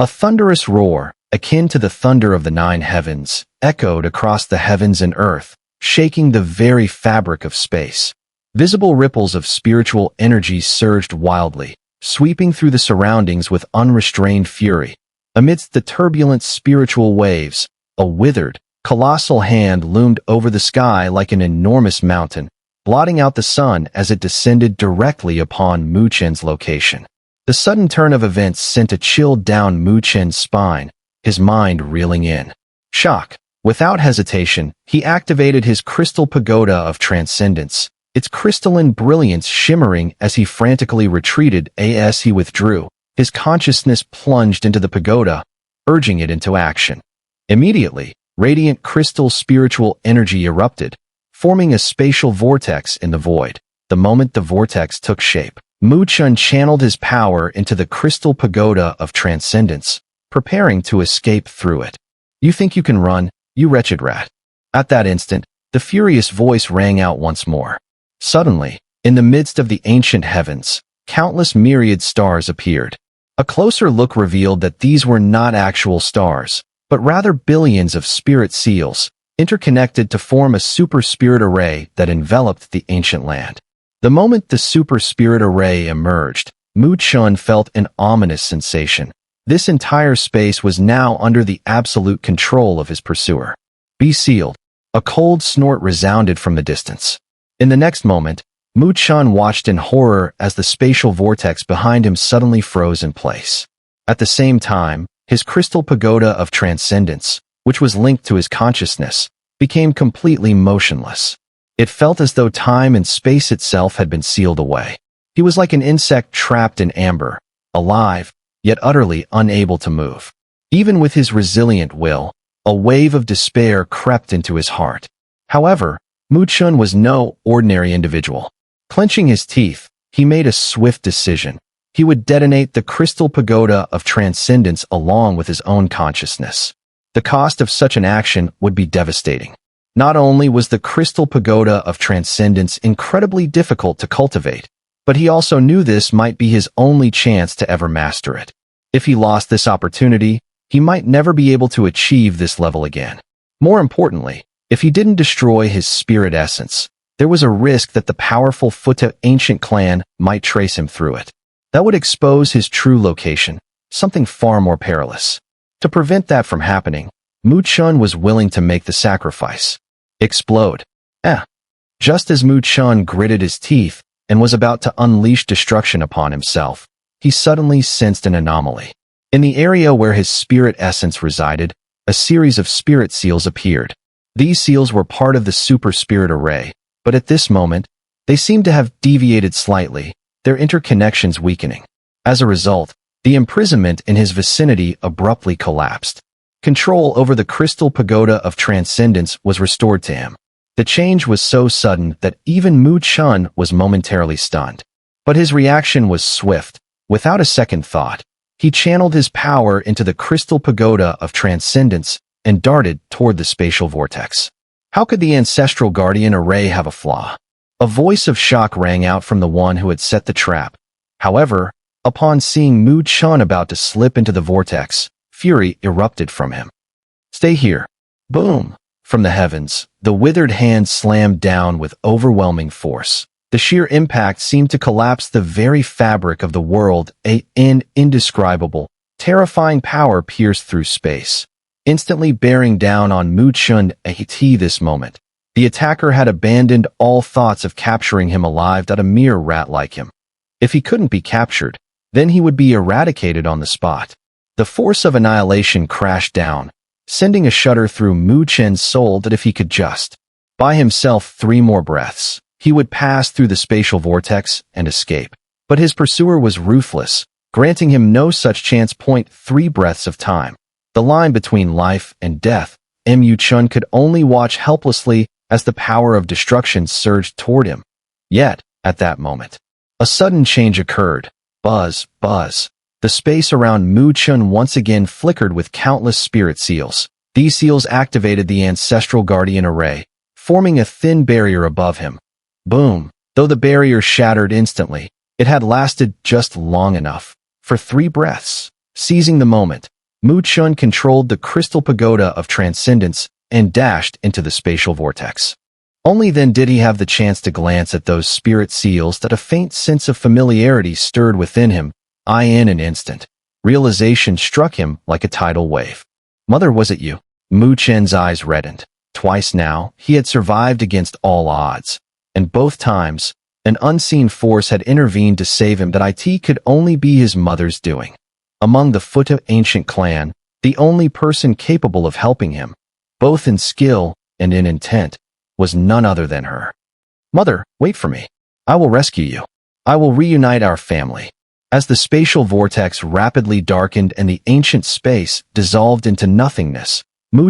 A thunderous roar, akin to the thunder of the nine heavens, echoed across the heavens and earth, shaking the very fabric of space. Visible ripples of spiritual energy surged wildly, sweeping through the surroundings with unrestrained fury. Amidst the turbulent spiritual waves, a withered, colossal hand loomed over the sky like an enormous mountain, blotting out the sun as it descended directly upon Mu Chen's location. The sudden turn of events sent a chill down Mu Chen's spine, his mind reeling in shock. Without hesitation, he activated his crystal pagoda of transcendence, its crystalline brilliance shimmering as he frantically retreated. As he withdrew, his consciousness plunged into the pagoda, urging it into action. Immediately, radiant crystal spiritual energy erupted, forming a spatial vortex in the void. The moment the vortex took shape, Mu Chen channeled his power into the crystal pagoda of transcendence, preparing to escape through it. "You think you can run, you wretched rat?" At that instant, the furious voice rang out once more. Suddenly, in the midst of the ancient heavens, countless myriad stars appeared. A closer look revealed that these were not actual stars, but rather billions of spirit seals, interconnected to form a super spirit array that enveloped the ancient land. The moment the super spirit array emerged, Mu Chen felt an ominous sensation. This entire space was now under the absolute control of his pursuer. "Be sealed." A cold snort resounded from the distance. In the next moment, Mu Chen watched in horror as the spatial vortex behind him suddenly froze in place. At the same time, his crystal pagoda of transcendence, which was linked to his consciousness, became completely motionless. It felt as though time and space itself had been sealed away. He was like an insect trapped in amber, alive, yet utterly unable to move. Even with his resilient will, a wave of despair crept into his heart. However, Mu Chen was no ordinary individual. Clenching his teeth, he made a swift decision. He would detonate the crystal pagoda of transcendence along with his own consciousness. The cost of such an action would be devastating. Not only was the crystal pagoda of transcendence incredibly difficult to cultivate, but he also knew this might be his only chance to ever master it. If he lost this opportunity, he might never be able to achieve this level again. More importantly, if he didn't destroy his spirit essence, there was a risk that the powerful Futu ancient clan might trace him through it. That would expose his true location, something far more perilous. To prevent that from happening, Mu Chen was willing to make the sacrifice. Explode. Just as Mu Chen gritted his teeth and was about to unleash destruction upon himself, he suddenly sensed an anomaly. In the area where his spirit essence resided, a series of spirit seals appeared. These seals were part of the super spirit array, but at this moment, they seemed to have deviated slightly, their interconnections weakening. As a result, the imprisonment in his vicinity abruptly collapsed. Control over the crystal pagoda of transcendence was restored to him. The change was so sudden that even Mu Chen was momentarily stunned. But his reaction was swift. Without a second thought, he channeled his power into the crystal pagoda of transcendence and darted toward the spatial vortex. How could the ancestral guardian array have a flaw? A voice of shock rang out from the one who had set the trap. However, upon seeing Mu Chen about to slip into the vortex, fury erupted from him. "Stay here." Boom! From the heavens, the withered hand slammed down with overwhelming force. The sheer impact seemed to collapse the very fabric of the world. An indescribable, terrifying power pierced through space, instantly bearing down on Mu Chen. At this moment, the attacker had abandoned all thoughts of capturing him alive, a mere rat like him. If he couldn't be captured, then he would be eradicated on the spot. The force of annihilation crashed down, sending a shudder through Mu Chen's soul that if he could just buy himself 3 more breaths, he would pass through the spatial vortex and escape. But his pursuer was ruthless, granting him no such chance. 3 breaths of time. The line between life and death. Mu Chen could only watch helplessly as the power of destruction surged toward him. Yet, at that moment, a sudden change occurred. Buzz, buzz. The space around Mu Chen once again flickered with countless spirit seals. These seals activated the ancestral guardian array, forming a thin barrier above him. Boom! Though the barrier shattered instantly, it had lasted just long enough for 3 breaths. Seizing the moment, Chen controlled the crystal pagoda of transcendence and dashed into the spatial vortex. Only then did he have the chance to glance at those spirit seals that a faint sense of familiarity stirred within him. In an instant, realization struck him like a tidal wave. Mother, was it you? Chen's eyes reddened. Twice now, he had survived against all odds, and both times, an unseen force had intervened to save him that it could only be his mother's doing. Among the Futu ancient clan, the only person capable of helping him, both in skill and in intent, was none other than her. Mother, wait for me. I will rescue you. I will reunite our family. As the spatial vortex rapidly darkened and the ancient space dissolved into nothingness,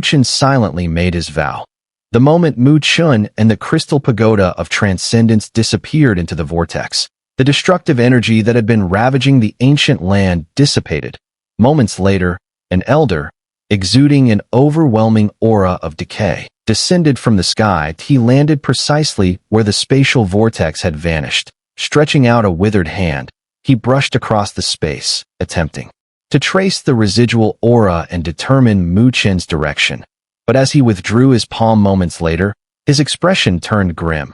Chen silently made his vow. The moment Chen and the crystal pagoda of transcendence disappeared into the vortex, the destructive energy that had been ravaging the ancient land dissipated. Moments later, an elder, exuding an overwhelming aura of decay, descended from the sky. He landed precisely where the spatial vortex had vanished. Stretching out a withered hand, he brushed across the space, attempting to trace the residual aura and determine Chen's direction. But as he withdrew his palm moments later, his expression turned grim.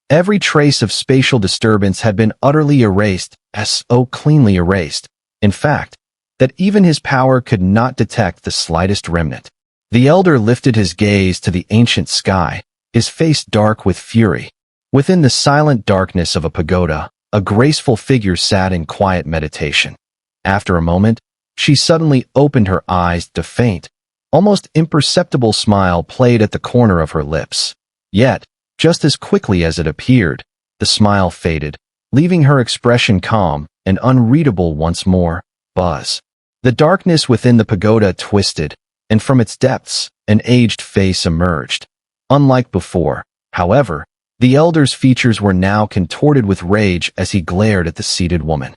Every trace of spatial disturbance had been utterly erased, so cleanly erased, in fact, that even his power could not detect the slightest remnant. The elder lifted his gaze to the ancient sky, his face dark with fury. Within the silent darkness of a pagoda, a graceful figure sat in quiet meditation. After a moment, she suddenly opened her eyes. A faint, almost imperceptible smile played at the corner of her lips. Yet, just as quickly as it appeared, the smile faded, leaving her expression calm and unreadable once more. Buzz. The darkness within the pagoda twisted, and from its depths, an aged face emerged. Unlike before, however, the elder's features were now contorted with rage as he glared at the seated woman.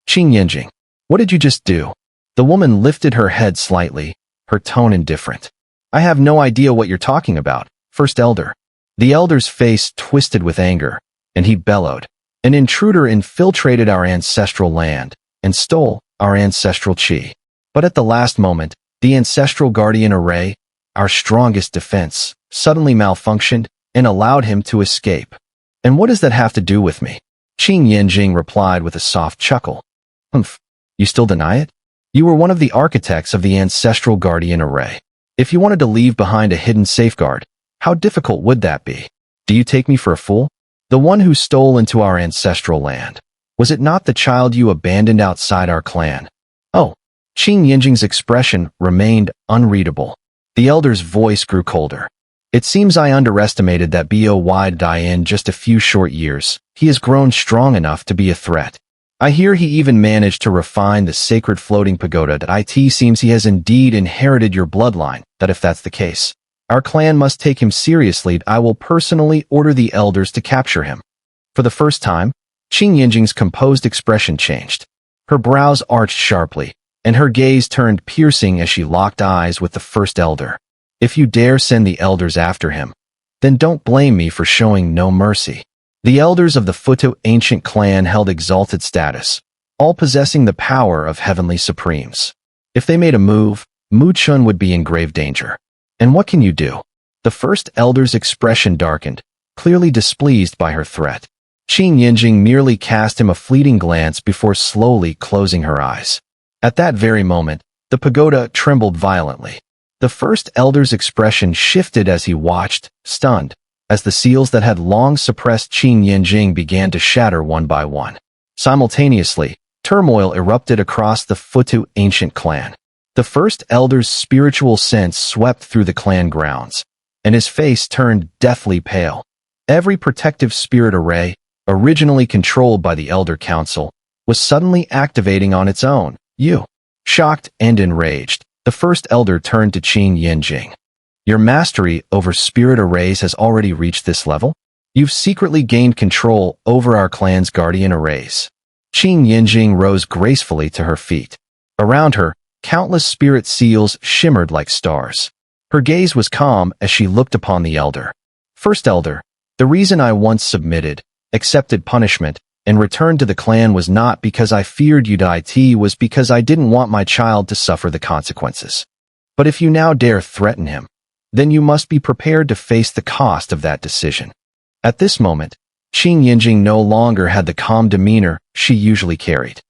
Yanjing, what did you just do? The woman lifted her head slightly, her tone indifferent. I have no idea what you're talking about, First Elder. The elder's face twisted with anger, and he bellowed. An intruder infiltrated our ancestral land and stole our ancestral qi. But at the last moment, the ancestral guardian array, our strongest defense, suddenly malfunctioned and allowed him to escape. And what does that have to do with me? Yanjing replied with a soft chuckle. Humph, you still deny it? You were one of the architects of the ancestral guardian array. If you wanted to leave behind a hidden safeguard, how difficult would that be? Do you take me for a fool? The one who stole into our ancestral land. Was it not the child you abandoned outside our clan? Oh, Yanjing's expression remained unreadable. The elder's voice grew colder. It seems I underestimated that boy in just a few short years. He has grown strong enough to be a threat. I hear he even managed to refine the sacred floating pagoda. That it seems he has indeed inherited your bloodline. That if that's the case, our clan must take him seriously. I will personally order the elders to capture him. For the first time, Yanjing's composed expression changed. Her brows arched sharply, and her gaze turned piercing as she locked eyes with the first elder. If you dare send the elders after him, then don't blame me for showing no mercy. The elders of the Futu ancient clan held exalted status, all possessing the power of heavenly supremes. If they made a move, Chen would be in grave danger. And what can you do? The first elder's expression darkened, clearly displeased by her threat. Yanjing merely cast him a fleeting glance before slowly closing her eyes. At that very moment, the pagoda trembled violently. The first elder's expression shifted as he watched, stunned, as the seals that had long suppressed Yanjing began to shatter one by one. Simultaneously, turmoil erupted across the Futu ancient clan. The first elder's spiritual sense swept through the clan grounds, and his face turned deathly pale. Every protective spirit array, originally controlled by the Elder Council, was suddenly activating on its own. Shocked and enraged, the first elder turned to Yanjing. Your mastery over spirit arrays has already reached this level? You've secretly gained control over our clan's guardian arrays. Yanjing rose gracefully to her feet. Around her, countless spirit seals shimmered like stars. Her gaze was calm as she looked upon the elder. First elder, the reason I once submitted, accepted punishment, and return to the clan was not because I feared you, it was because I didn't want my child to suffer the consequences. But if you now dare threaten him, then you must be prepared to face the cost of that decision." At this moment, Qing Yanjing no longer had the calm demeanor she usually carried.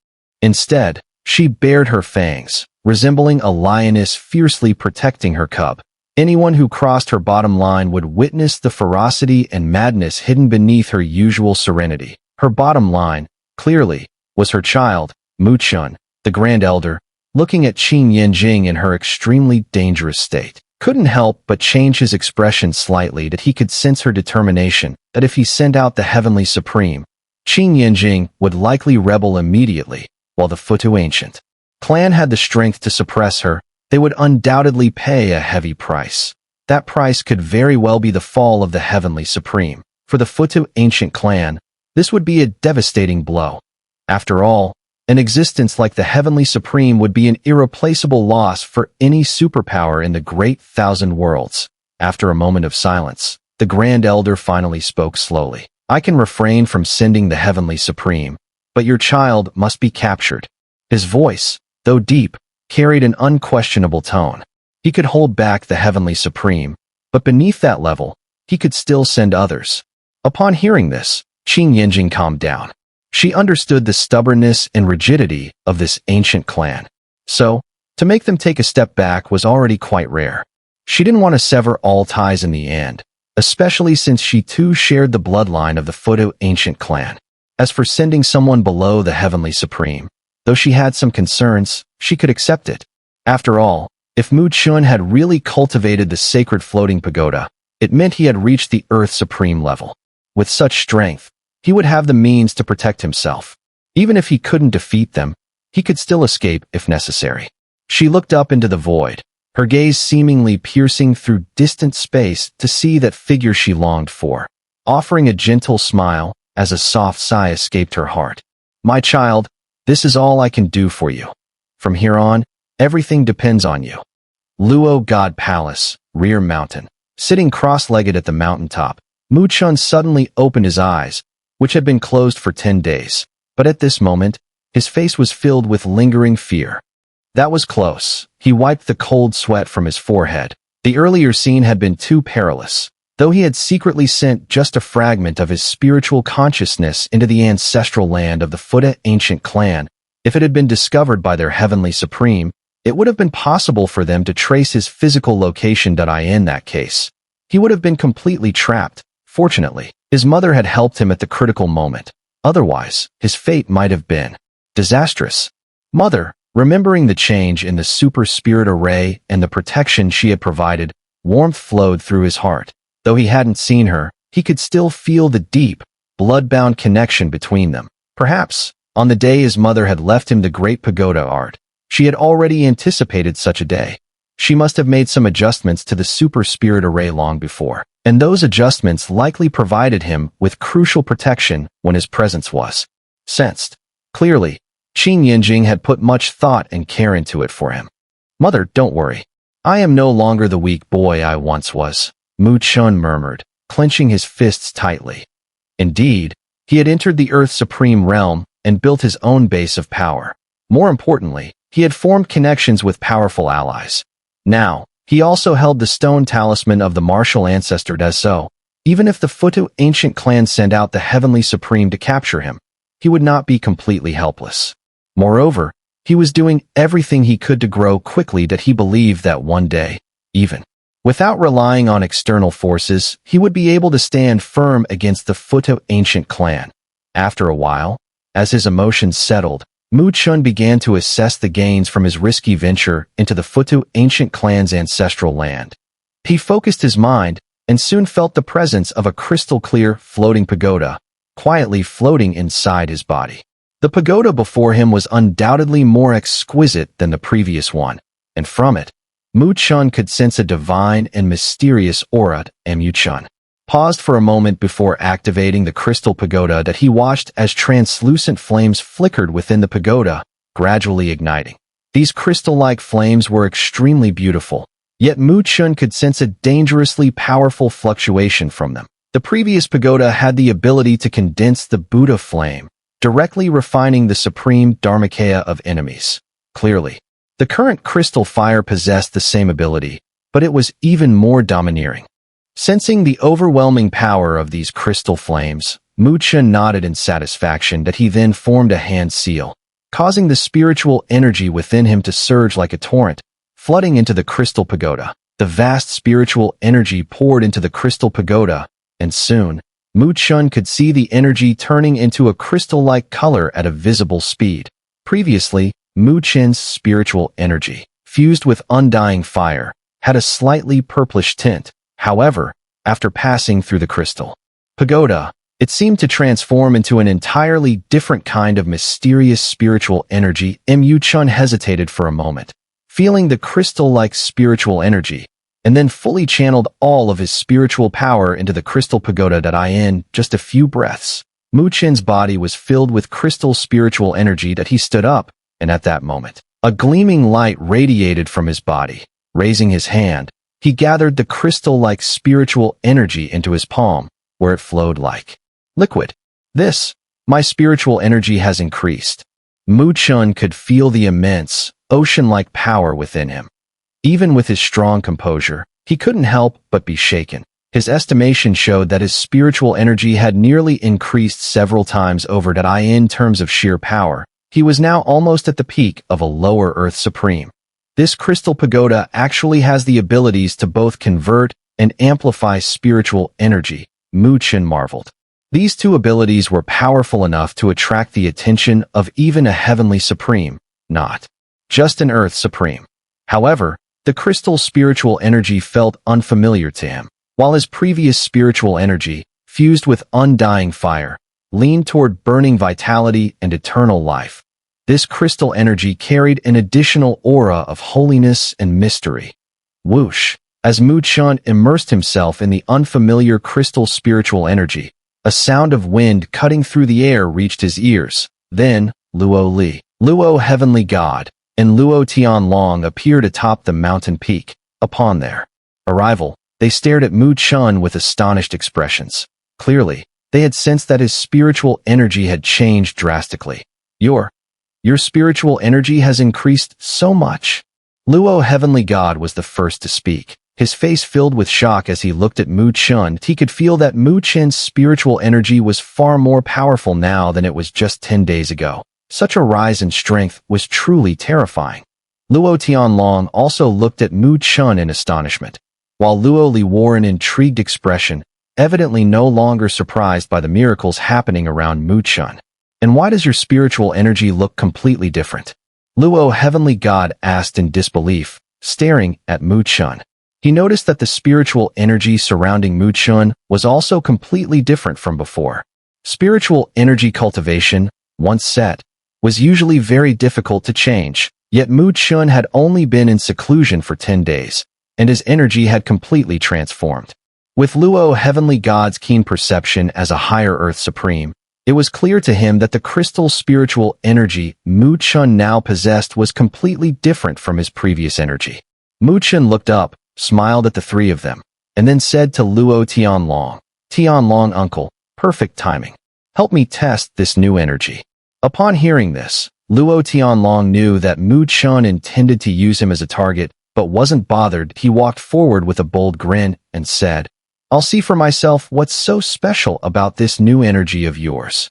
Instead, she bared her fangs, resembling a lioness fiercely protecting her cub. Anyone who crossed her bottom line would witness the ferocity and madness hidden beneath her usual serenity. Her bottom line, clearly, was her child, Mu Chun, the Grand Elder, looking at Qing Yanjing in her extremely dangerous state. Couldn't help but change his expression slightly that he could sense her determination, that if he sent out the Heavenly Supreme, Qing Yanjing would likely rebel immediately, while the Futu ancient clan had the strength to suppress her. They would undoubtedly pay a heavy price. That price could very well be the fall of the Heavenly Supreme. For the Futu ancient clan, this would be a devastating blow. After all, an existence like the Heavenly Supreme would be an irreplaceable loss for any superpower in the Great Thousand Worlds. After a moment of silence, the Grand Elder finally spoke slowly. "I can refrain from sending the Heavenly Supreme, but your child must be captured." His voice, though deep, carried an unquestionable tone. He could hold back the Heavenly Supreme, but beneath that level, he could still send others. Upon hearing this, Qing Yanjing calmed down. She understood the stubbornness and rigidity of this ancient clan. So, to make them take a step back was already quite rare. She didn't want to sever all ties in the end, especially since she too shared the bloodline of the Futu ancient clan. As for sending someone below the Heavenly Supreme, though she had some concerns, she could accept it. After all, if Mu Chun had really cultivated the sacred floating pagoda, it meant he had reached the Earth Supreme level. With such strength, he would have the means to protect himself. Even if he couldn't defeat them, he could still escape if necessary. She looked up into the void, her gaze seemingly piercing through distant space to see that figure she longed for, offering a gentle smile as a soft sigh escaped her heart. "My child, this is all I can do for you. From here on, everything depends on you." Luo God Palace, Rear Mountain. Sitting cross-legged at the mountaintop, Mu Chun suddenly opened his eyes, which had been closed for 10 days. But at this moment, his face was filled with lingering fear. That was close. He wiped the cold sweat from his forehead. The earlier scene had been too perilous. Though he had secretly sent just a fragment of his spiritual consciousness into the ancestral land of the Futu ancient clan, if it had been discovered by their Heavenly Supreme, it would have been possible for them to trace his physical location. In that case, he would have been completely trapped. Fortunately, his mother had helped him at the critical moment. Otherwise, his fate might have been disastrous. Mother, remembering the change in the super spirit array and the protection she had provided, warmth flowed through his heart. Though he hadn't seen her, he could still feel the deep, blood-bound connection between them. Perhaps, on the day his mother had left him the great pagoda art, she had already anticipated such a day. She must have made some adjustments to the super spirit array long before, and those adjustments likely provided him with crucial protection when his presence was sensed. Clearly, Qing Yanjing had put much thought and care into it for him. "Mother, don't worry. I am no longer the weak boy I once was," Mu Chun murmured, clenching his fists tightly. Indeed, he had entered the Earth Supreme realm and built his own base of power. More importantly, he had formed connections with powerful allies. Now, he also held the stone talisman of the martial ancestor Deso. Even if the Futu ancient clan sent out the Heavenly Supreme to capture him, he would not be completely helpless. Moreover, he was doing everything he could to grow quickly that he believed that one day, even without relying on external forces, he would be able to stand firm against the Futu ancient clan. After a while, as his emotions settled, Mu Chun began to assess the gains from his risky venture into the Futu ancient clan's ancestral land. He focused his mind and soon felt the presence of a crystal-clear, floating pagoda, quietly floating inside his body. The pagoda before him was undoubtedly more exquisite than the previous one, and from it, Mu Chun could sense a divine and mysterious aura. Mu Chun paused for a moment before activating the crystal pagoda that he watched as translucent flames flickered within the pagoda, gradually igniting. These crystal-like flames were extremely beautiful, yet Mu Chun could sense a dangerously powerful fluctuation from them. The previous pagoda had the ability to condense the Buddha flame, directly refining the supreme dharmakaya of enemies. Clearly, the current crystal fire possessed the same ability, but it was even more domineering. Sensing the overwhelming power of these crystal flames, Chen nodded in satisfaction that he then formed a hand seal, causing the spiritual energy within him to surge like a torrent, flooding into the crystal pagoda. The vast spiritual energy poured into the crystal pagoda, and soon, Chen could see the energy turning into a crystal-like color at a visible speed. Previously, Chen's spiritual energy, fused with undying fire, had a slightly purplish tint. However, after passing through the crystal pagoda, it seemed to transform into an entirely different kind of mysterious spiritual energy. Chen hesitated for a moment, feeling the crystal-like spiritual energy, and then fully channeled all of his spiritual power into the crystal pagoda. In just a few breaths, Chen's body was filled with crystal spiritual energy that he stood up, and at that moment, a gleaming light radiated from his body. Raising his hand, he gathered the crystal-like spiritual energy into his palm, where it flowed like liquid. My spiritual energy has increased. Chen could feel the immense, ocean-like power within him. Even with his strong composure, he couldn't help but be shaken. His estimation showed that his spiritual energy had nearly increased several times over. In terms of sheer power, he was now almost at the peak of a lower Earth Supreme. This crystal pagoda actually has the abilities to both convert and amplify spiritual energy, Chen marveled. These two abilities were powerful enough to attract the attention of even a heavenly supreme, not just an Earth Supreme. However, the crystal spiritual energy felt unfamiliar to him, while his previous spiritual energy, fused with undying fire, leaned toward burning vitality and eternal life. This crystal energy carried an additional aura of holiness and mystery. Whoosh! As Chen immersed himself in the unfamiliar crystal spiritual energy, a sound of wind cutting through the air reached his ears. Then, Luo Heavenly God, and Luo Tianlong appeared atop the mountain peak. Upon their arrival, they stared at Chen with astonished expressions. Clearly, they had sensed that his spiritual energy had changed drastically. Your spiritual energy has increased so much. Luo Heavenly God was the first to speak. His face filled with shock as he looked at Chen. He could feel that Chen's spiritual energy was far more powerful now than it was just 10 days ago. Such a rise in strength was truly terrifying. Luo Tianlong also looked at Chen in astonishment, while Luo Li wore an intrigued expression, evidently no longer surprised by the miracles happening around Chen. And why does your spiritual energy look completely different? Luo Heavenly God asked in disbelief, staring at Chen. He noticed that the spiritual energy surrounding Chen was also completely different from before. Spiritual energy cultivation, once set, was usually very difficult to change, yet Chen had only been in seclusion for 10 days, and his energy had completely transformed. With Luo Heavenly God's keen perception as a higher Earth Supreme, it was clear to him that the crystal spiritual energy Chen now possessed was completely different from his previous energy. Chen looked up, smiled at the three of them, and then said to Luo Tianlong, uncle, perfect timing. Help me test this new energy. Upon hearing this, Luo Tianlong knew that Chen intended to use him as a target, but wasn't bothered. He walked forward with a bold grin and said, I'll see for myself what's so special about this new energy of yours.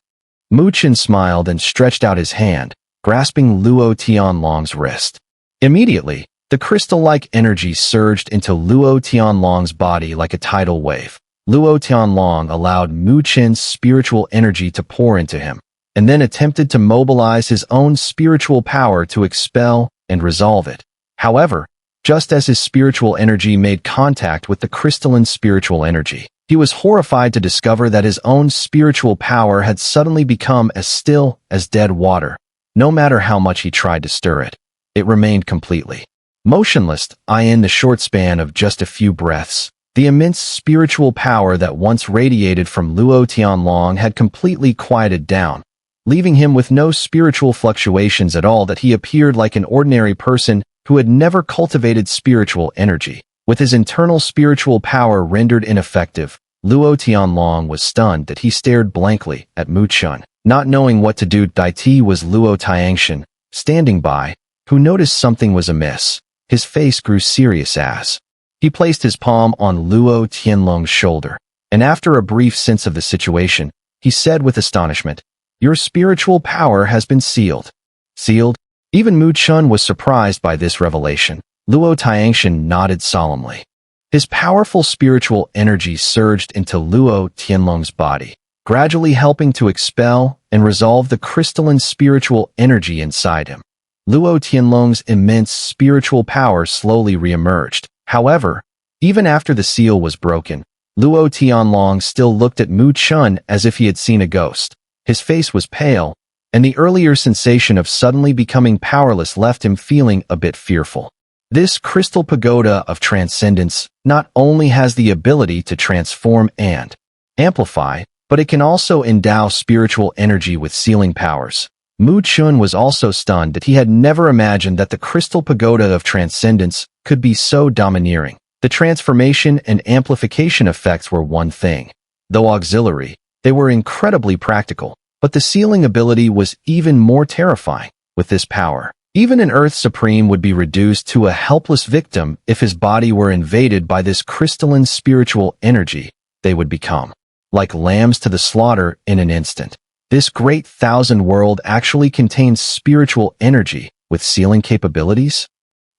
Chen smiled and stretched out his hand, grasping Luo Tianlong's wrist. Immediately, the crystal-like energy surged into Luo Tianlong's body like a tidal wave. Luo Tianlong allowed Chen's spiritual energy to pour into him, and then attempted to mobilize his own spiritual power to expel and resolve it. However, just as his spiritual energy made contact with the crystalline spiritual energy, he was horrified to discover that his own spiritual power had suddenly become as still as dead water. No matter how much he tried to stir it, it remained completely motionless. In the short span of just a few breaths, the immense spiritual power that once radiated from Luo Tianlong had completely quieted down, leaving him with no spiritual fluctuations at all. That he appeared like an ordinary person who had never cultivated spiritual energy. With his internal spiritual power rendered ineffective, Luo Tianlong was stunned that he stared blankly at Mu Chun. Not knowing what to do, Dai Ti was Luo Tiangshan, standing by, who noticed something was amiss. His face grew serious as he placed his palm on Luo Tianlong's shoulder, and after a brief sense of the situation, he said with astonishment, "Your spiritual power has been sealed." Sealed? Even Mu Chun was surprised by this revelation. Luo Tiangshan nodded solemnly. His powerful spiritual energy surged into Luo Tianlong's body, gradually helping to expel and resolve the crystalline spiritual energy inside him. Luo Tianlong's immense spiritual power slowly reemerged. However, even after the seal was broken, Luo Tianlong still looked at Mu Chun as if he had seen a ghost. His face was pale, and the earlier sensation of suddenly becoming powerless left him feeling a bit fearful. This crystal pagoda of transcendence not only has the ability to transform and amplify, but it can also endow spiritual energy with sealing powers. Mu Chun was also stunned that he had never imagined that the crystal pagoda of transcendence could be so domineering. The transformation and amplification effects were one thing. Though auxiliary, they were incredibly practical, but the sealing ability was even more terrifying. With this power, even an Earth Supreme would be reduced to a helpless victim if his body were invaded by this crystalline spiritual energy. They would become like lambs to the slaughter in an instant. This great thousand world actually contains spiritual energy with sealing capabilities?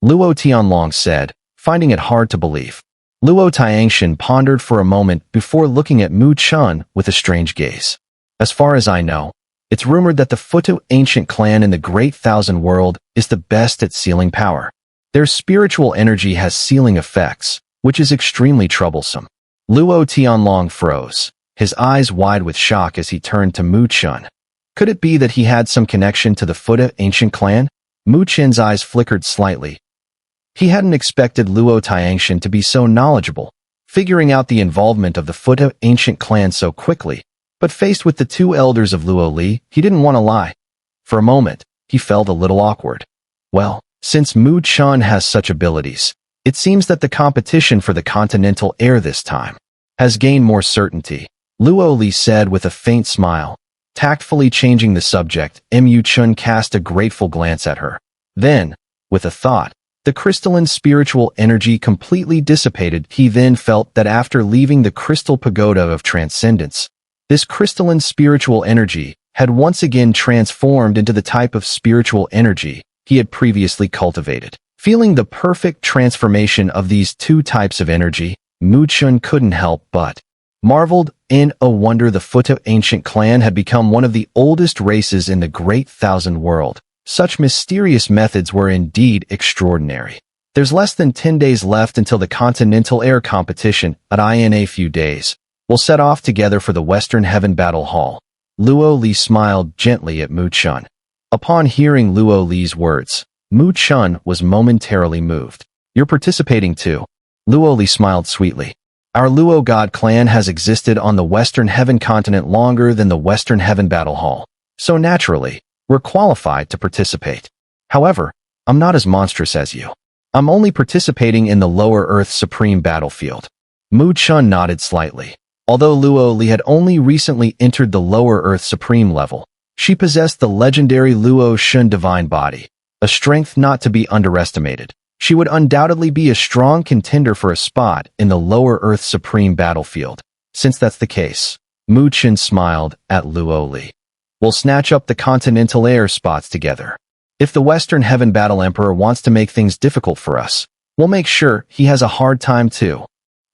Luo Tianlong said, finding it hard to believe. Luo Tiangshan pondered for a moment before looking at Mu Chun with a strange gaze. As far as I know, it's rumored that the Futu ancient clan in the Great Thousand World is the best at sealing power. Their spiritual energy has sealing effects, which is extremely troublesome. Luo Tianlong froze, his eyes wide with shock as he turned to Mu Chun. Could it be that he had some connection to the Futu ancient clan? Mu Chun's eyes flickered slightly. He hadn't expected Luo Tiangshan to be so knowledgeable, figuring out the involvement of the Futu ancient clan so quickly. But faced with the two elders of Luo Li, he didn't want to lie. For a moment, he felt a little awkward. Well, since Mu Chun has such abilities, it seems that the competition for the continental heir this time has gained more certainty, Luo Li said with a faint smile. Tactfully changing the subject, Mu Chun cast a grateful glance at her. Then, with a thought, the crystalline spiritual energy completely dissipated. He then felt that after leaving the crystal pagoda of transcendence, this crystalline spiritual energy had once again transformed into the type of spiritual energy he had previously cultivated. Feeling the perfect transformation of these two types of energy, Mu Chun couldn't help but marveled in a wonder. The Futu ancient clan had become one of the oldest races in the Great Thousand World. Such mysterious methods were indeed extraordinary. There's less than 10 days left until the Continental Air competition. In a few days, we'll set off together for the Western Heaven Battle Hall. Luo Li smiled gently at Mu Chun. Upon hearing Luo Li's words, Mu Chun was momentarily moved. You're participating too? Luo Li smiled sweetly. Our Luo God clan has existed on the Western Heaven continent longer than the Western Heaven Battle Hall, so naturally, we're qualified to participate. However, I'm not as monstrous as you. I'm only participating in the Lower Earth Supreme battlefield. Mu Chun nodded slightly. Although Luo Li had only recently entered the Lower Earth Supreme level, she possessed the legendary Luo Shun Divine Body, a strength not to be underestimated. She would undoubtedly be a strong contender for a spot in the Lower Earth Supreme battlefield. Since that's the case, Mu Chun smiled at Luo Li. We'll snatch up the Continental Air spots together. If the Western Heaven Battle Emperor wants to make things difficult for us, we'll make sure he has a hard time too.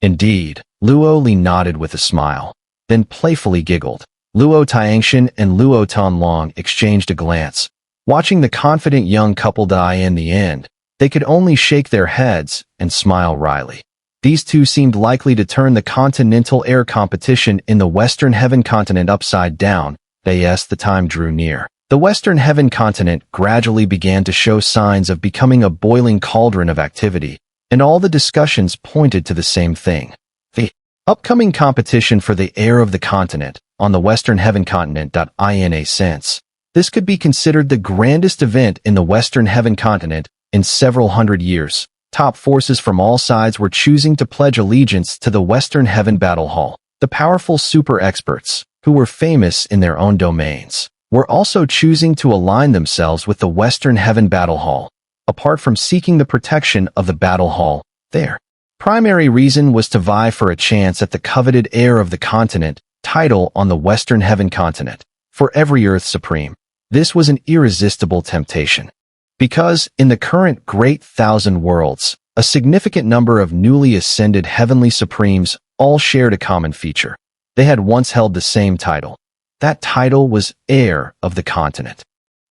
Indeed, Luo Li nodded with a smile, then playfully giggled. Luo Tiangshan and Luo Tianlong exchanged a glance. Watching the confident young couple die in the end, they could only shake their heads and smile wryly. These two seemed likely to turn the Continental Air competition in the Western Heaven continent upside down. As the time drew near, the Western Heaven continent gradually began to show signs of becoming a boiling cauldron of activity, and all the discussions pointed to the same thing. The upcoming competition for the heir of the continent on the Western Heaven continent. In a sense, this could be considered the grandest event in the Western Heaven continent in several hundred years. Top forces from all sides were choosing to pledge allegiance to the Western Heaven Battle Hall. The powerful super experts, who were famous in their own domains, were also choosing to align themselves with the Western Heaven Battle Hall, apart from seeking the protection of the Battle Hall. Their primary reason was to vie for a chance at the coveted heir of the continent title on the Western Heaven continent. For every Earth Supreme, this was an irresistible temptation. Because, in the current Great Thousand Worlds, a significant number of newly ascended Heavenly Supremes all shared a common feature. They had once held the same title. That title was heir of the continent.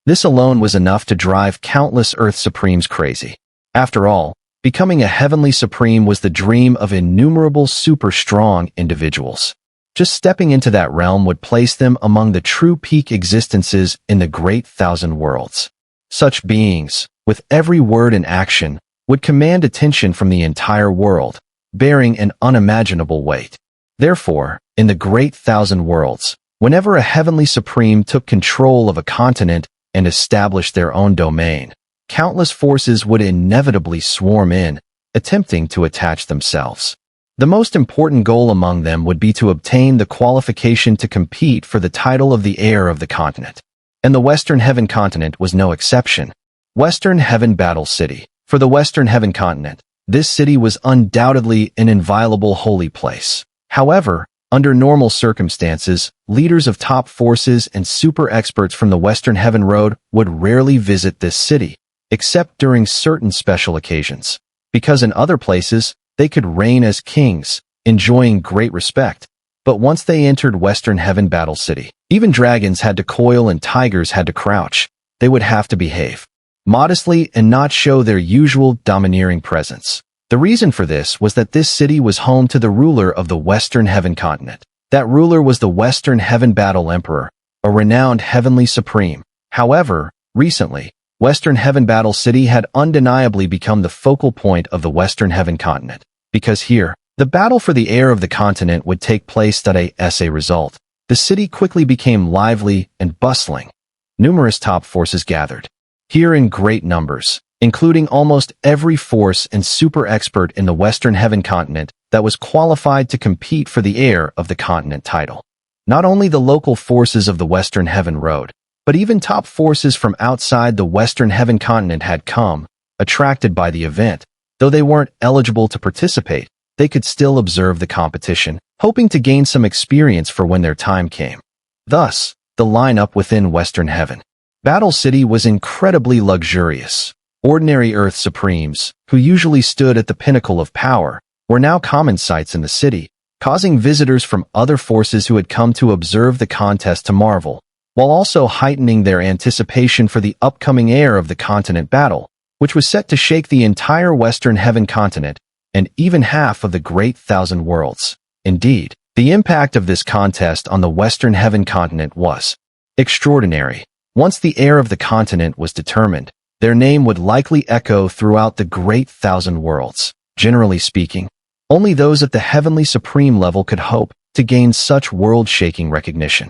This alone was enough to drive countless Earth Supremes crazy. After all, becoming a Heavenly Supreme was the dream of innumerable super-strong individuals. Just stepping into that realm would place them among the true peak existences in the Great Thousand Worlds. Such beings, with every word and action, would command attention from the entire world, bearing an unimaginable weight. Therefore, in the Great Thousand Worlds, whenever a Heavenly Supreme took control of a continent and established their own domain, countless forces would inevitably swarm in, attempting to attach themselves. The most important goal among them would be to obtain the qualification to compete for the title of the heir of the continent. And the Western Heaven continent was no exception. Western Heaven Battle City. For the Western Heaven continent, this city was undoubtedly an inviolable holy place. However, under normal circumstances, leaders of top forces and super experts from the Western Heaven Road would rarely visit this city, except during certain special occasions. Because in other places, they could reign as kings, enjoying great respect. But once they entered Western Heaven Battle City, even dragons had to coil and tigers had to crouch. They would have to behave modestly and not show their usual domineering presence. The reason for this was that this city was home to the ruler of the Western Heaven continent. That ruler was the Western Heaven Battle Emperor, a renowned Heavenly Supreme. However, recently, Western Heaven Battle City had undeniably become the focal point of the Western Heaven continent, because here, the battle for the heir of the continent would take place. As a result, the city quickly became lively and bustling. Numerous top forces gathered here in great numbers, including almost every force and super expert in the Western Heaven continent that was qualified to compete for the heir of the continent title. Not only the local forces of the Western Heaven Road, but even top forces from outside the Western Heaven continent had come, attracted by the event. Though they weren't eligible to participate, they could still observe the competition, hoping to gain some experience for when their time came. Thus, the lineup within Western Heaven Battle City was incredibly luxurious. Ordinary Earth Supremes, who usually stood at the pinnacle of power, were now common sights in the city, causing visitors from other forces who had come to observe the contest to marvel, while also heightening their anticipation for the upcoming heir of the continent battle, which was set to shake the entire Western Heaven continent and even half of the Great Thousand Worlds. Indeed, the impact of this contest on the Western Heaven continent was extraordinary. Once the heir of the continent was determined, their name would likely echo throughout the Great Thousand Worlds. Generally speaking, only those at the Heavenly Supreme level could hope to gain such world-shaking recognition.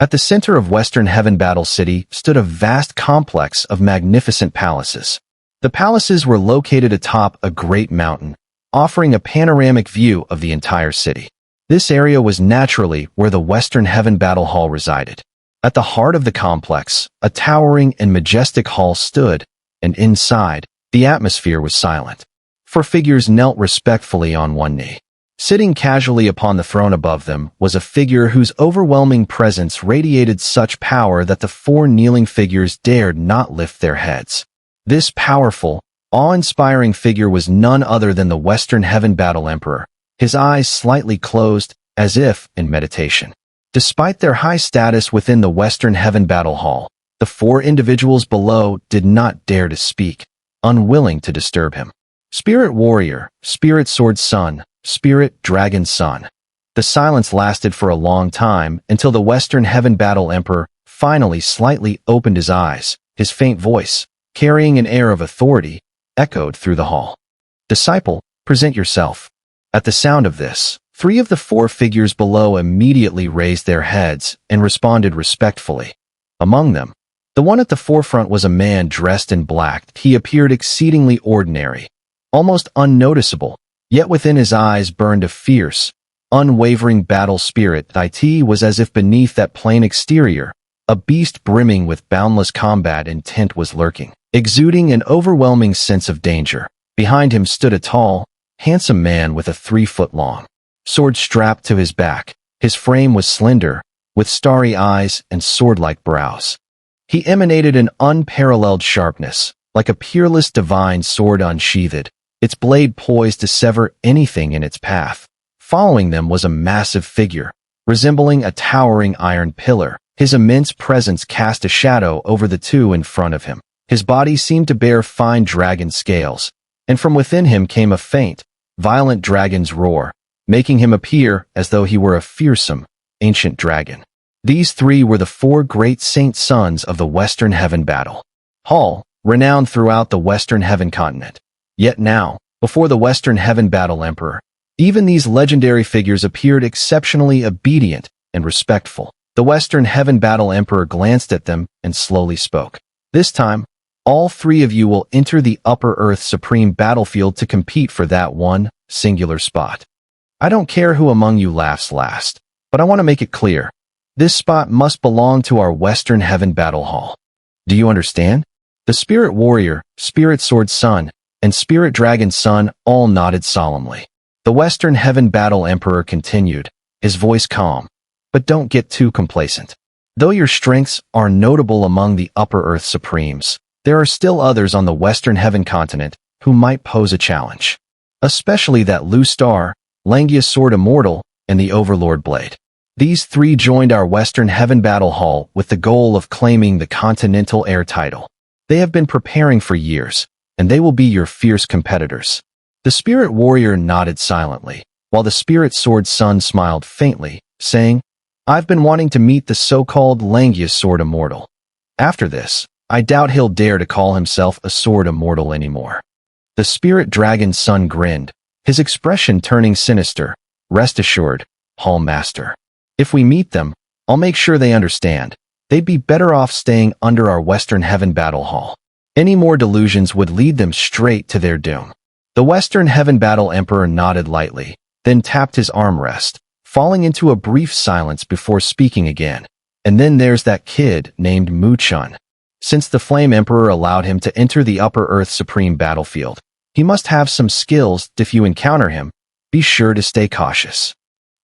At the center of Western Heaven Battle City stood a vast complex of magnificent palaces. The palaces were located atop a great mountain, offering a panoramic view of the entire city. This area was naturally where the Western Heaven Battle Hall resided. At the heart of the complex, a towering and majestic hall stood, and inside, the atmosphere was silent. Four figures knelt respectfully on one knee. Sitting casually upon the throne above them was a figure whose overwhelming presence radiated such power that the four kneeling figures dared not lift their heads. This powerful, awe-inspiring figure was none other than the Western Heaven Battle Emperor, his eyes slightly closed, as if in meditation. Despite their high status within the Western Heaven Battle Hall, the four individuals below did not dare to speak, unwilling to disturb him. Spirit Warrior, Spirit Sword Son, Spirit Dragon Son. The silence lasted for a long time until the Western Heaven Battle Emperor finally slightly opened his eyes. His faint voice, carrying an air of authority, echoed through the hall. Disciple, present yourself. At the sound of this, three of the four figures below immediately raised their heads and responded respectfully. Among them, the one at the forefront was a man dressed in black. He appeared exceedingly ordinary, almost unnoticeable, yet within his eyes burned a fierce, unwavering battle spirit. It was as if beneath that plain exterior, a beast brimming with boundless combat intent was lurking, exuding an overwhelming sense of danger. Behind him stood a tall, handsome man with a 3-foot-long sword strapped to his back. His frame was slender, with starry eyes and sword-like brows. He emanated an unparalleled sharpness, like a peerless divine sword unsheathed, its blade poised to sever anything in its path. Following them was a massive figure, resembling a towering iron pillar. His immense presence cast a shadow over the two in front of him. His body seemed to bear fine dragon scales, and from within him came a faint, violent dragon's roar, making him appear as though he were a fearsome, ancient dragon. These three were the 4 great saint sons of the Western Heaven Battle Hall, renowned throughout the Western Heaven continent. Yet now, before the Western Heaven Battle Emperor, even these legendary figures appeared exceptionally obedient and respectful. The Western Heaven Battle Emperor glanced at them and slowly spoke. This time, all 3 of you will enter the Upper Earth Supreme Battlefield to compete for that one singular spot. I don't care who among you laughs last, but I want to make it clear. This spot must belong to our Western Heaven Battle Hall. Do you understand? The Spirit Warrior, Spirit Sword Son, and Spirit Dragon Son all nodded solemnly. The Western Heaven Battle Emperor continued, his voice calm. But don't get too complacent. Though your strengths are notable among the Upper Earth Supremes, there are still others on the Western Heaven continent who might pose a challenge. Especially that Lu Star, Langia Sword Immortal, and the Overlord Blade. These 3 joined our Western Heaven Battle Hall with the goal of claiming the Continental Air title. They have been preparing for years, and they will be your fierce competitors. The Spirit Warrior nodded silently, while the Spirit Sword Son smiled faintly, saying, I've been wanting to meet the so-called Langia Sword Immortal. After this, I doubt he'll dare to call himself a Sword Immortal anymore. The Spirit Dragon Son grinned, his expression turning sinister. Rest assured, Hall Master. If we meet them, I'll make sure they understand. They'd be better off staying under our Western Heaven Battle Hall. Any more delusions would lead them straight to their doom. The Western Heaven Battle Emperor nodded lightly, then tapped his armrest, falling into a brief silence before speaking again. And then there's that kid named Mu Chun. Since the Flame Emperor allowed him to enter the Upper Earth Supreme Battlefield, he must have some skills. If you encounter him, be sure to stay cautious.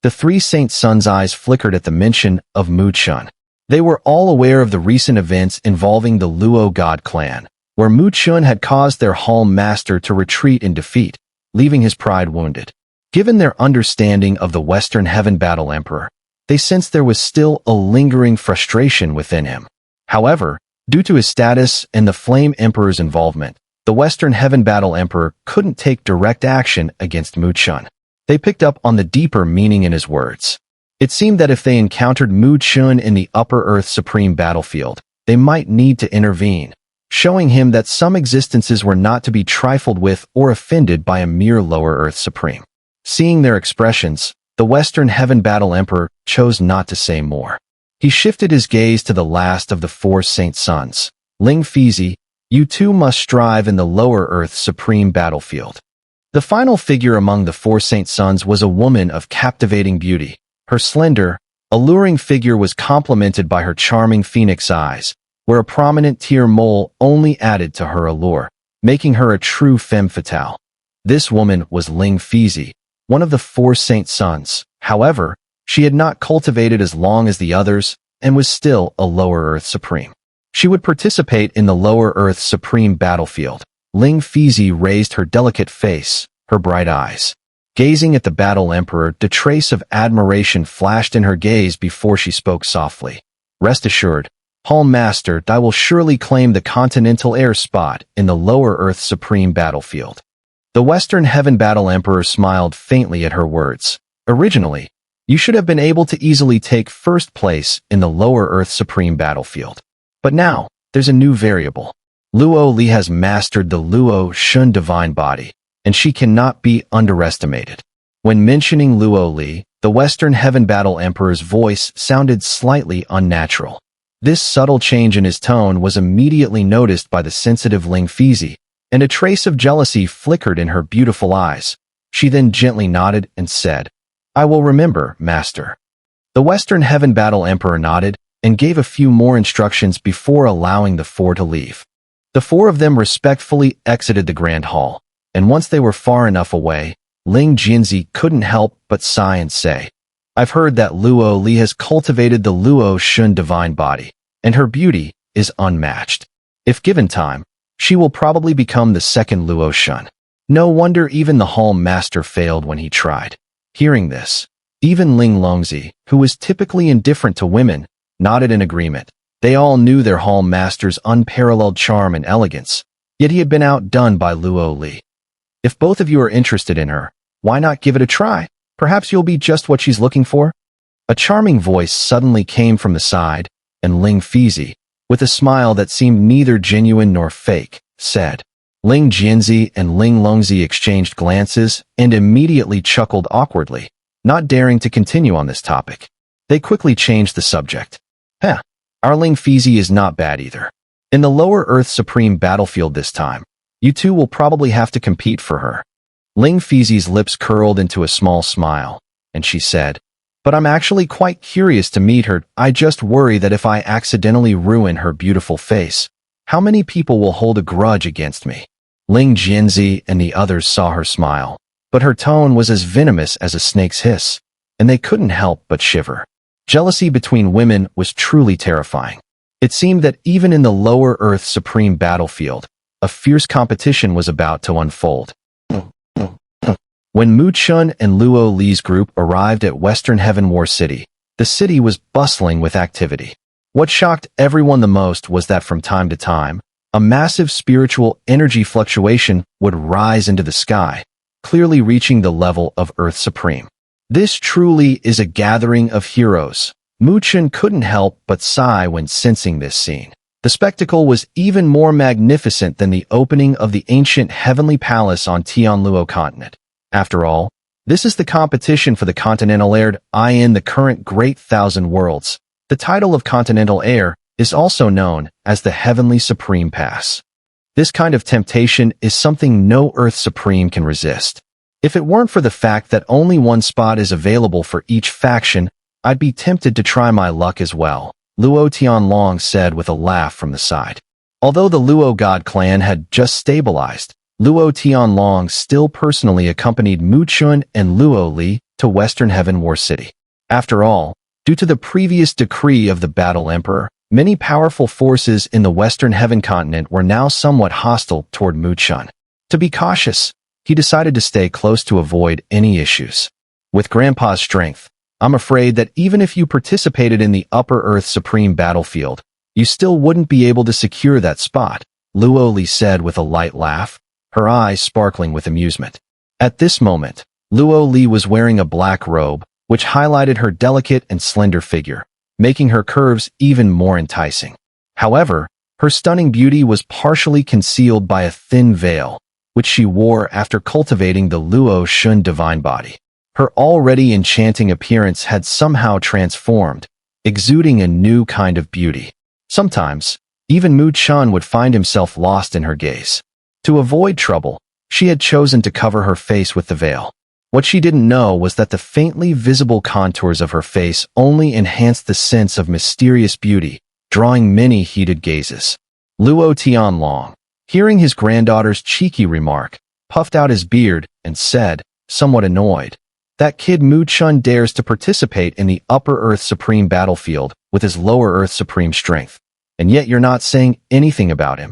The 3 Saint Sons' eyes flickered at the mention of Mu Chun. They were all aware of the recent events involving the Luo God clan, where Mu Chun had caused their Hall Master to retreat in defeat, leaving his pride wounded. Given their understanding of the Western Heaven Battle Emperor, they sensed there was still a lingering frustration within him. However, due to his status and the Flame Emperor's involvement, the Western Heaven Battle Emperor couldn't take direct action against Mu Chun. They picked up on the deeper meaning in his words. It seemed that if they encountered Mu Chun in the Upper Earth Supreme Battlefield, they might need to intervene, showing him that some existences were not to be trifled with or offended by a mere Lower Earth Supreme. Seeing their expressions, the Western Heaven Battle Emperor chose not to say more. He shifted his gaze to the last of the 4 Saint Sons. Ling Fizi, you two must strive in the Lower Earth Supreme Battlefield. The final figure among the 4 Saint Sons was a woman of captivating beauty. Her slender, alluring figure was complemented by her charming phoenix eyes, where a prominent tear mole only added to her allure, making her a true femme fatale. This woman was Ling Fizi, one of the 4 Saint Sons. However, she had not cultivated as long as the others and was still a Lower Earth Supreme. She would participate in the Lower Earth Supreme Battlefield. Ling Fizi raised her delicate face, her bright eyes. Gazing at the Battle Emperor, the trace of admiration flashed in her gaze before she spoke softly. Rest assured, Hall Master, I will surely claim the Continental Air spot in the Lower Earth Supreme Battlefield. The Western Heaven Battle Emperor smiled faintly at her words. Originally, you should have been able to easily take first place in the Lower Earth Supreme Battlefield. But now, there's a new variable. Luo Li has mastered the Luo Shun Divine Body, and she cannot be underestimated. When mentioning Luo Li, the Western Heaven Battle Emperor's voice sounded slightly unnatural. This subtle change in his tone was immediately noticed by the sensitive Ling Fizi, and a trace of jealousy flickered in her beautiful eyes. She then gently nodded and said, I will remember, Master. The Western Heaven Battle Emperor nodded and gave a few more instructions before allowing the four to leave. The four of them respectfully exited the Grand Hall, and once they were far enough away, Ling Jianzi couldn't help but sigh and say, I've heard that Luo Li has cultivated the Luo Shun divine body, and her beauty is unmatched. If given time, she will probably become the second Luo Shun. No wonder even the Hall Master failed when he tried. Hearing this, even Ling Longzi, who was typically indifferent to women, nodded in agreement. They all knew their Hall Master's unparalleled charm and elegance, yet he had been outdone by Luo Li. If both of you are interested in her, why not give it a try? Perhaps you'll be just what she's looking for? A charming voice suddenly came from the side, and Ling Fizi, with a smile that seemed neither genuine nor fake, said. Ling Jianzi and Ling Longzi exchanged glances and immediately chuckled awkwardly, not daring to continue on this topic. They quickly changed the subject. Our Ling Fizi is not bad either. In the lower Earth Supreme battlefield this time, you two will probably have to compete for her. Ling Fizi's lips curled into a small smile, and she said, But I'm actually quite curious to meet her. I just worry that if I accidentally ruin her beautiful face, how many people will hold a grudge against me? Ling Jianzi and the others saw her smile, but her tone was as venomous as a snake's hiss, and they couldn't help but shiver. Jealousy between women was truly terrifying. It seemed that even in the lower Earth Supreme battlefield, a fierce competition was about to unfold. When Mu Chun and Luo Li's group arrived at Western Heaven War City, the city was bustling with activity. What shocked everyone the most was that from time to time, a massive spiritual energy fluctuation would rise into the sky, clearly reaching the level of Earth Supreme. This truly is a gathering of heroes. Mu Chun couldn't help but sigh when sensing this scene. The spectacle was even more magnificent than the opening of the ancient heavenly palace on Tianluo continent. After all, this is the competition for the continental heir in the current Great Thousand Worlds. The title of continental heir is also known as the Heavenly Supreme Pass. This kind of temptation is something no Earth Supreme can resist. If it weren't for the fact that only one spot is available for each faction, I'd be tempted to try my luck as well, Luo Tianlong said with a laugh from the side. Although the Luo God clan had just stabilized, Luo Tianlong still personally accompanied Mu Chun and Luo Li to Western Heaven War City. After all, due to the previous decree of the Battle Emperor, many powerful forces in the Western Heaven continent were now somewhat hostile toward Mu Chun. To be cautious, he decided to stay close to avoid any issues. With Grandpa's strength, I'm afraid that even if you participated in the Upper Earth Supreme battlefield, you still wouldn't be able to secure that spot, Luo Li said with a light laugh, her eyes sparkling with amusement. At this moment, Luo Li was wearing a black robe, which highlighted her delicate and slender figure, making her curves even more enticing. However, her stunning beauty was partially concealed by a thin veil, which she wore after cultivating the Luo Shun divine body. Her already enchanting appearance had somehow transformed, exuding a new kind of beauty. Sometimes, even Mu Chun would find himself lost in her gaze. To avoid trouble, she had chosen to cover her face with the veil. What she didn't know was that the faintly visible contours of her face only enhanced the sense of mysterious beauty, drawing many heated gazes. Luo Tianlong, hearing his granddaughter's cheeky remark, puffed out his beard and said, somewhat annoyed, "That kid Mu Chun dares to participate in the Upper Earth Supreme battlefield with his Lower Earth Supreme strength, and yet you're not saying anything about him.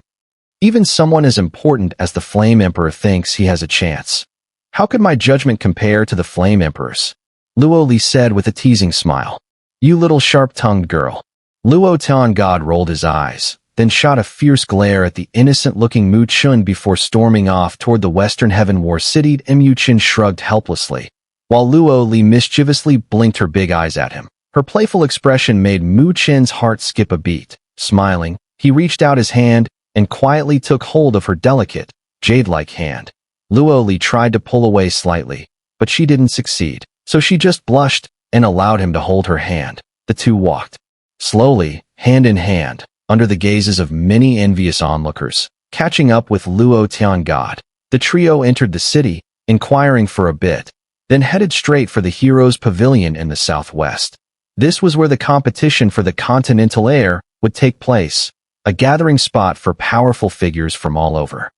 Even someone as important as the Flame Emperor thinks he has a chance. How could my judgment compare to the Flame Emperor's?" Luo Li said with a teasing smile. "You little sharp-tongued girl." Luo Tiangod rolled his eyes, then shot a fierce glare at the innocent-looking Mu Chun before storming off toward the Western Heaven War City. Mu Chun shrugged helplessly, while Luo Li mischievously blinked her big eyes at him. Her playful expression made Mu Chun's heart skip a beat. Smiling, he reached out his hand and quietly took hold of her delicate, jade-like hand. Luo Li tried to pull away slightly, but she didn't succeed, so she just blushed and allowed him to hold her hand. The two walked slowly, hand in hand, under the gazes of many envious onlookers. Catching up with Luo Tiangod, the trio entered the city, inquiring for a bit. then headed straight for the hero's pavilion in the southwest. This was where the competition for the continental heir would take place, a gathering spot for powerful figures from all over.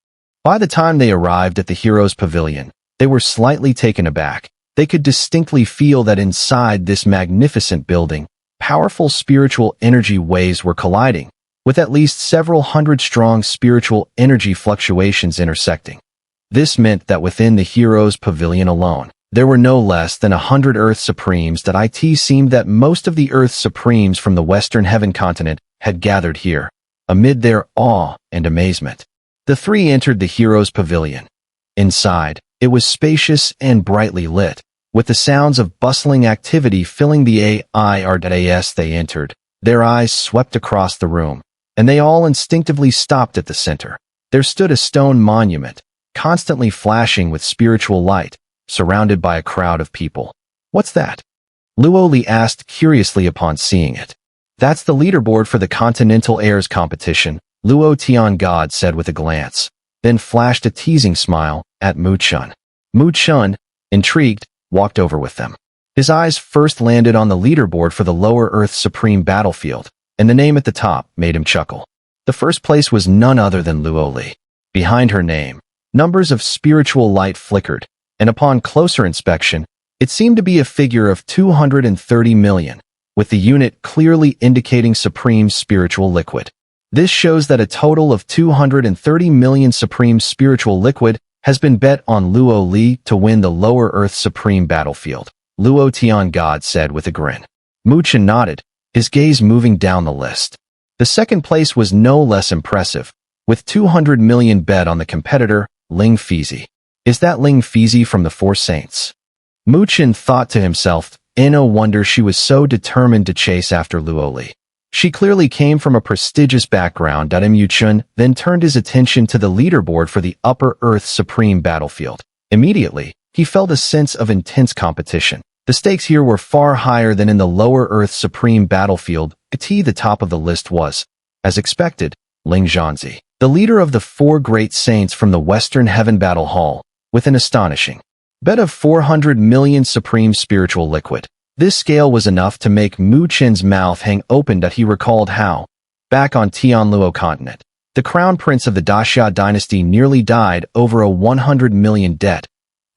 By the time they arrived at the hero's pavilion, they were slightly taken aback. They could distinctly feel that inside this magnificent building, powerful spiritual energy waves were colliding, with at least several hundred strong spiritual energy fluctuations intersecting. This meant that within the hero's pavilion alone, there were no less than 100 Earth Supremes. That it seemed that most of the Earth Supremes from the Western Heaven continent had gathered here, amid their awe and amazement. The three entered the hero's pavilion. Inside, it was spacious and brightly lit, with the sounds of bustling activity filling the as they entered. Their eyes swept across the room, and they all instinctively stopped at the center. There stood a stone monument, constantly flashing with spiritual light, surrounded by a crowd of people. "What's that?" Luo Li asked curiously upon seeing it. "That's the leaderboard for the Continental Heirs competition," Luo Tiangod said with a glance, then flashed a teasing smile at Mu Chun. Mu Chun, intrigued, walked over with them. His eyes first landed on the leaderboard for the lower Earth Supreme battlefield, and the name at the top made him chuckle. The first place was none other than Luo Li. Behind her name, numbers of spiritual light flickered, and upon closer inspection, it seemed to be a figure of 230 million, with the unit clearly indicating supreme spiritual liquid. This shows that a total of 230 million supreme spiritual liquid has been bet on Luo Li to win the lower Earth Supreme battlefield, Luo Tiangod said with a grin. Mu Chen nodded, his gaze moving down the list. The second place was no less impressive, with 200 million bet on the competitor, Ling Fizi. Is that Ling Fizi from the Four Saints? Mu Chen thought to himself, no wonder she was so determined to chase after Luo Li. She clearly came from a prestigious background. Mu Chen then turned his attention to the leaderboard for the Upper Earth Supreme battlefield. Immediately, he felt a sense of intense competition. The stakes here were far higher than in the Lower Earth Supreme battlefield. The top of the list was, as expected, Ling Zhanzi, the leader of the four great saints from the Western Heaven Battle Hall, with an astonishing bet of 400 million supreme spiritual liquid. This scale was enough to make Mu Chen's mouth hang open. He recalled how, back on Tianluo continent, the crown prince of the Daxia dynasty nearly died over a 100 million debt.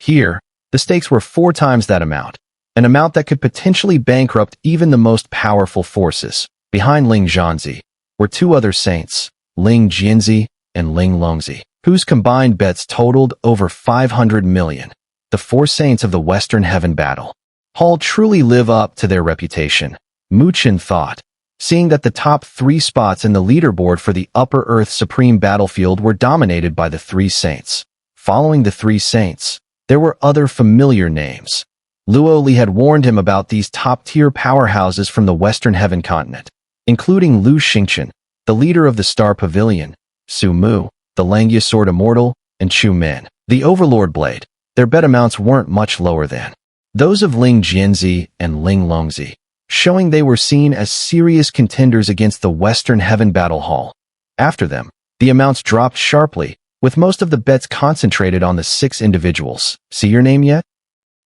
Here, the stakes were 4 times that amount, an amount that could potentially bankrupt even the most powerful forces. Behind Ling Zhanzi were 2 other saints, Ling Jianzi and Ling Longzi, whose combined bets totaled over 500 million. The 4 saints of the Western Heaven Battle Hall truly live up to their reputation, Mu Chen thought, seeing that the top 3 spots in the leaderboard for the Upper Earth Supreme battlefield were dominated by the 3 saints. Following the 3 saints, there were other familiar names. Luo Li had warned him about these top-tier powerhouses from the Western Heaven continent, including Lu Xingchen, the leader of the Star Pavilion, Su Mu, the Langya Sword Immortal, and Chu Min, the Overlord Blade. Their bet amounts weren't much lower than those of Ling Jianzi and Ling Longzi, showing they were seen as serious contenders against the Western Heaven Battle Hall. After them, the amounts dropped sharply, with most of the bets concentrated on the 6 individuals. "See your name yet?"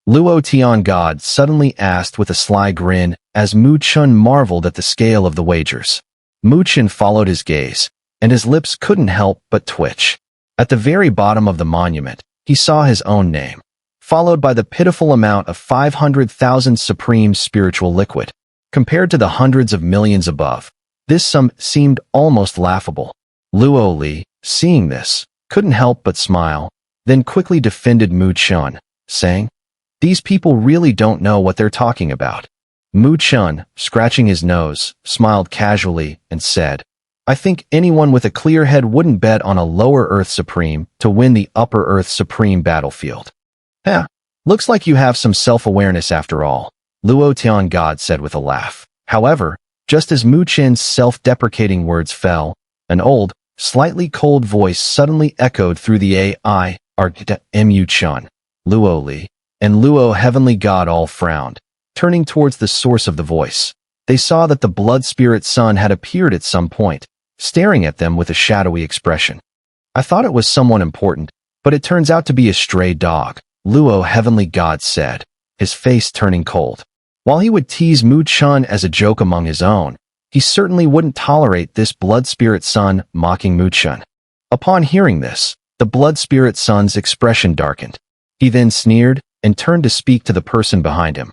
Luo Tiangod suddenly asked with a sly grin as Mu Chen marveled at the scale of the wagers. Mu Chen followed his gaze, and his lips couldn't help but twitch. At the very bottom of the monument, he saw his own name, followed by the pitiful amount of 500,000 supreme spiritual liquid. Compared to the hundreds of millions above, this sum seemed almost laughable. Luo Li, seeing this, couldn't help but smile, then quickly defended Mu Chen, saying, "These people really don't know what they're talking about." Mu Chen, scratching his nose, smiled casually and said, "I think anyone with a clear head wouldn't bet on a Lower Earth Supreme to win the Upper Earth Supreme battlefield." Looks like you have some self-awareness after all," Luo Tiangod said with a laugh. However, just as Mu Chen's self-deprecating words fell, an old, slightly cold voice suddenly echoed through the Mu Chen, Luo Li, and Luo Heavenly God all frowned, turning towards the source of the voice. They saw that the blood spirit sun had appeared at some point, staring at them with a shadowy expression. "I thought it was someone important, but it turns out to be a stray dog," Luo heavenly god said, his face turning cold. While he would tease Mu Chun as a joke among his own, he certainly wouldn't tolerate this blood spirit son mocking Mu Chun. Upon hearing this, the blood spirit son's expression darkened. He then sneered and turned to speak to the person behind him.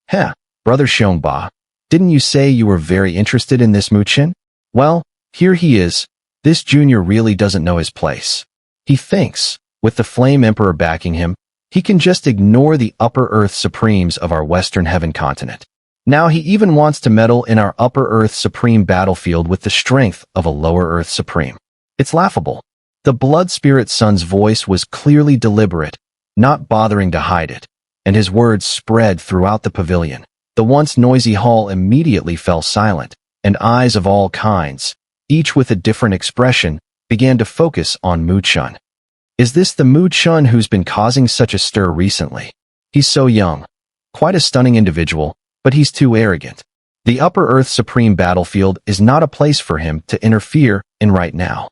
Heh, brother Xiongba, didn't you say you were very interested in this Mu Chun? Well, here he is. This junior really doesn't know his place. He thinks, with the Flame Emperor backing him, he can just ignore the Upper Earth Supremes of our Western Heaven continent. Now he even wants to meddle in our Upper Earth Supreme battlefield with the strength of a Lower Earth Supreme. It's laughable. The Blood Spirit Son's voice was clearly deliberate, not bothering to hide it, and his words spread throughout the pavilion. The once noisy hall immediately fell silent, and eyes of all kinds, each with a different expression, began to focus on Mu Chun. Is this the Mu Chun who's been causing such a stir recently? He's so young. Quite a stunning individual, but he's too arrogant. The Upper Earth Supreme battlefield is not a place for him to interfere in right now.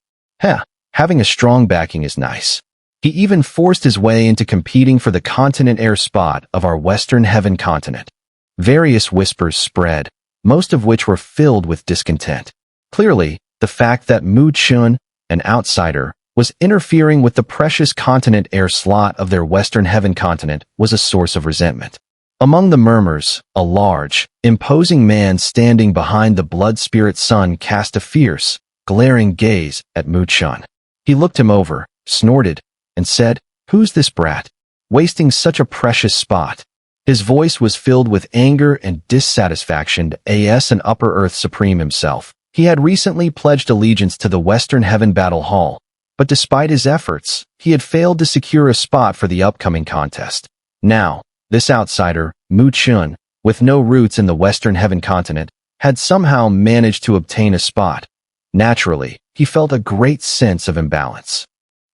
Having a strong backing is nice. He even forced his way into competing for the continent air spot of our Western Heaven continent. Various whispers spread, most of which were filled with discontent. Clearly, the fact that Mu Chun, an outsider, was interfering with the precious continent air slot of their Western Heaven continent was a source of resentment. Among the murmurs, a large, imposing man standing behind the blood spirit son cast a fierce, glaring gaze at Mu Chun. He looked him over, snorted, and said, "Who's this brat? Wasting such a precious spot." His voice was filled with anger and dissatisfaction to AS and Upper Earth Supreme himself. He had recently pledged allegiance to the Western Heaven Battle Hall, but despite his efforts, he had failed to secure a spot for the upcoming contest. Now, this outsider, Mu Chun, with no roots in the Western Heaven continent, had somehow managed to obtain a spot. Naturally, he felt a great sense of imbalance.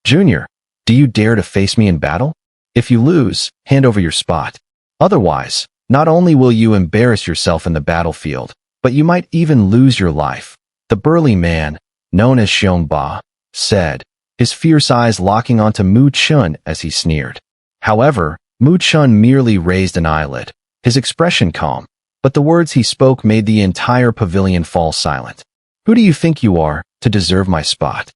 "Junior, do you dare to face me in battle? If you lose, hand over your spot. Otherwise, not only will you embarrass yourself in the battlefield, but you might even lose your life," the burly man, known as Xiongba, said, his fierce eyes locking onto Mu Chun as he sneered. However, Mu Chun merely raised an eyelid, his expression calm, but the words he spoke made the entire pavilion fall silent. "Who do you think you are, to deserve my spot?